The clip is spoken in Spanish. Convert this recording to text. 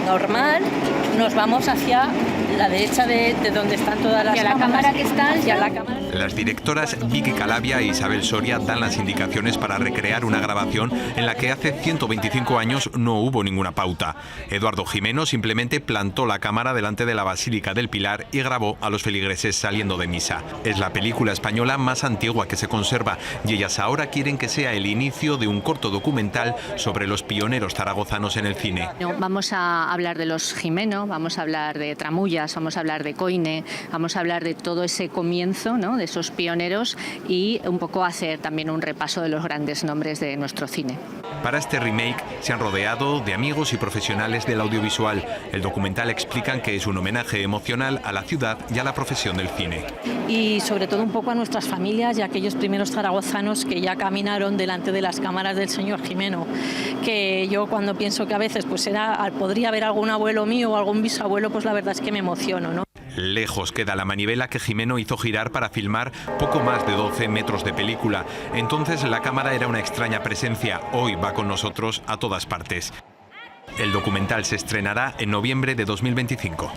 normal, nos vamos hacia la derecha de donde están todas las cámaras. La cámara que está hacia la cámara. Las directoras Vicky Calavia e Isabel Soria dan las indicaciones para recrear una grabación en la que hace 125 años no hubo ninguna pauta. Eduardo Gimeno simplemente plantó la cámara delante de la Basílica del Pilar y grabó a los feligreses saliendo de misa. Es la película española más antigua que se conserva y ellas ahora quieren que sea el inicio de un corto documental sobre los pioneros zaragozanos en el cine. Vamos a hablar de los Gimeno, vamos a hablar de Tramullas, vamos a hablar de Coine, vamos a hablar de todo ese comienzo, ¿no?, de esos pioneros y un poco hacer también un repaso de los grandes nombres de nuestro cine. Para este remake se han rodeado de amigos y profesionales del audiovisual. El documental explican que es un homenaje emocional a la ciudad y a la profesión del cine. Y sobre todo un poco a nuestras familias y a aquellos primeros zaragozanos que ya caminaron delante de las cámaras del señor Gimeno, que yo cuando pienso que a veces pues podría haber algún abuelo mío o algún bisabuelo, pues la verdad es que me emociono, ¿no? Lejos queda la manivela que Gimeno hizo girar para filmar poco más de 12 metros de película. Entonces la cámara era una extraña presencia, hoy va con nosotros a todas partes. El documental se estrenará en noviembre de 2025.